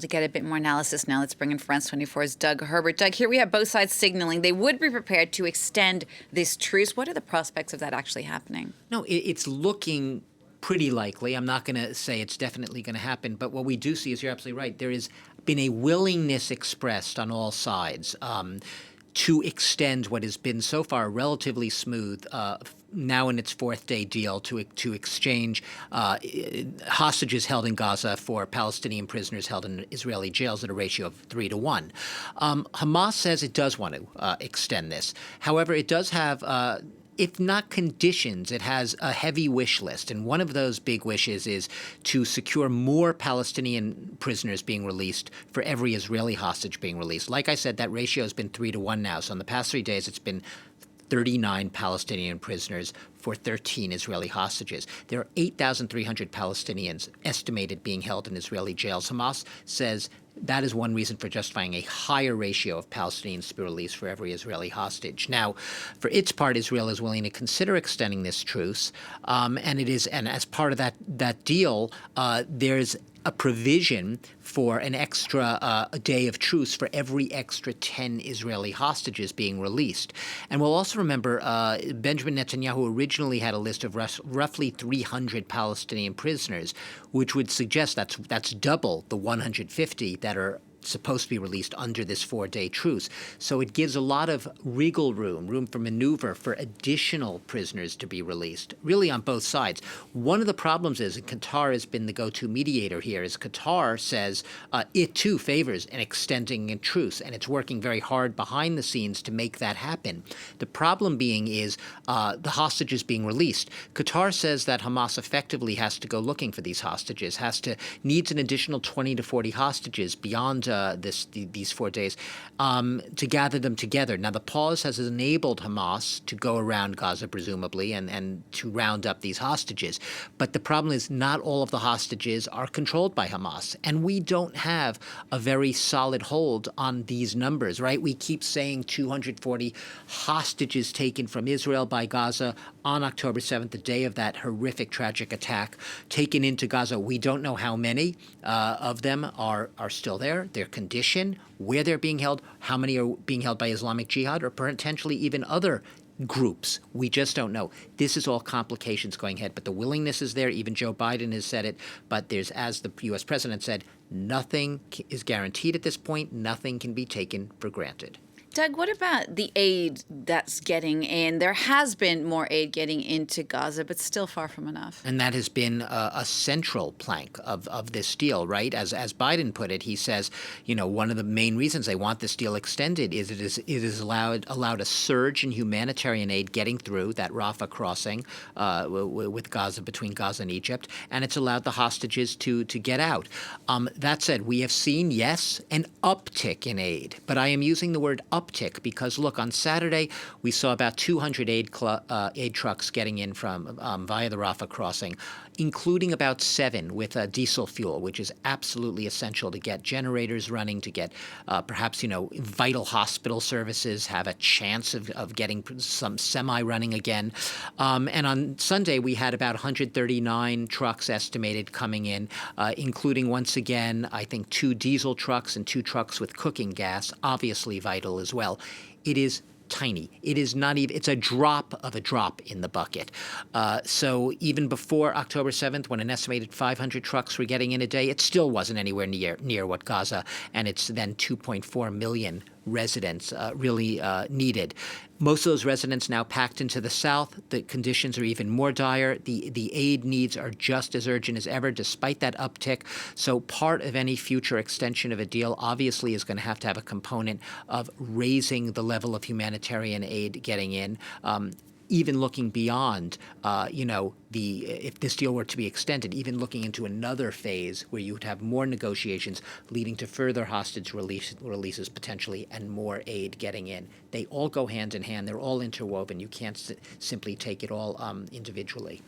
To get a bit more analysis now, let's bring in France 24's Doug Herbert. Doug, here we have both sides signaling they would be prepared to extend this truce. What are the prospects of that actually happening? No, it's looking pretty likely. I'm not going to say it's definitely going to happen, but what we do see is you're absolutely right. There has been a willingness expressed on all sides to extend what has been so far a relatively smooth, now in its fourth day deal to exchange hostages held in Gaza for Palestinian prisoners held in Israeli jails at a ratio of 3 to 1. Hamas says it does want to extend this. However, it does have if not conditions, it has a heavy wish list. And one of those big wishes is to secure more Palestinian prisoners being released for every Israeli hostage being released. Like I said, that ratio has been 3 to 1 now. So in the past 3 days, it's been 39 Palestinian prisoners for 13 Israeli hostages. There are 8,300 Palestinians estimated being held in Israeli jails. Hamas says that is one reason for justifying a higher ratio of Palestinians to be released for every Israeli hostage. Now, for its part, Israel is willing to consider extending this truce, and as part of that deal, there's a provision for an extra a day of truce for every extra 10 Israeli hostages being released. And we'll also remember Benjamin Netanyahu originally had a list of roughly 300 Palestinian prisoners, which would suggest that's double the 150 that are supposed to be released under this 4-day truce. So it gives a lot of wriggle room for maneuver for additional prisoners to be released, really on both sides. One of the problems is, and Qatar has been the go-to mediator here, is Qatar says it too favors an extending a truce, and it's working very hard behind the scenes to make that happen. The problem being is the hostages being released. Qatar says that Hamas effectively has to go looking for these hostages, needs an additional 20 to 40 hostages beyond these 4 days to gather them together. Now, the pause has enabled Hamas to go around Gaza, presumably, and to round up these hostages. But the problem is not all of the hostages are controlled by Hamas. And we don't have a very solid hold on these numbers, right? We keep saying 240 hostages taken from Israel by Gaza on October 7th, the day of that horrific, tragic attack, taken into Gaza. We don't know how many of them are still there, their condition, where they're being held, how many are being held by Islamic Jihad or potentially even other groups. We just don't know. This is all complications going ahead, but the willingness is there. Even Joe Biden has said it, but there's, as the U.S. president said, nothing is guaranteed at this point. Nothing can be taken for granted. Doug, what about the aid that's getting in? There has been more aid getting into Gaza, but still far from enough. And that has been a central plank of this deal, right? As Biden put it, he says, one of the main reasons they want this deal extended is it is allowed a surge in humanitarian aid getting through that Rafah crossing with Gaza, between Gaza and Egypt, and it's allowed the hostages to get out. That said, we have seen, yes, an uptick in aid, but I am using the word uptick because, look, on Saturday we saw about 200 aid trucks getting in from via the Rafah crossing, including about 7 with diesel fuel, which is absolutely essential to get generators running, to get perhaps vital hospital services have a chance of getting some semi-running again. And on Sunday we had about 139 trucks estimated coming in, including once again I think 2 diesel trucks and 2 trucks with cooking gas, obviously vital as well. It is tiny. It is not even, it's a drop of a drop in the bucket. So even before October 7th, when an estimated 500 trucks were getting in a day, it still wasn't anywhere near what Gaza and its then 2.4 million residents really needed. Most of those residents now packed into the south. The conditions are even more dire. The aid needs are just as urgent as ever, despite that uptick. So part of any future extension of a deal obviously is going to have a component of raising the level of humanitarian aid getting in. Even looking beyond, if this deal were to be extended, even looking into another phase where you would have more negotiations leading to further hostage releases potentially and more aid getting in. They all go hand in hand. They're all interwoven. You can't simply take it all individually.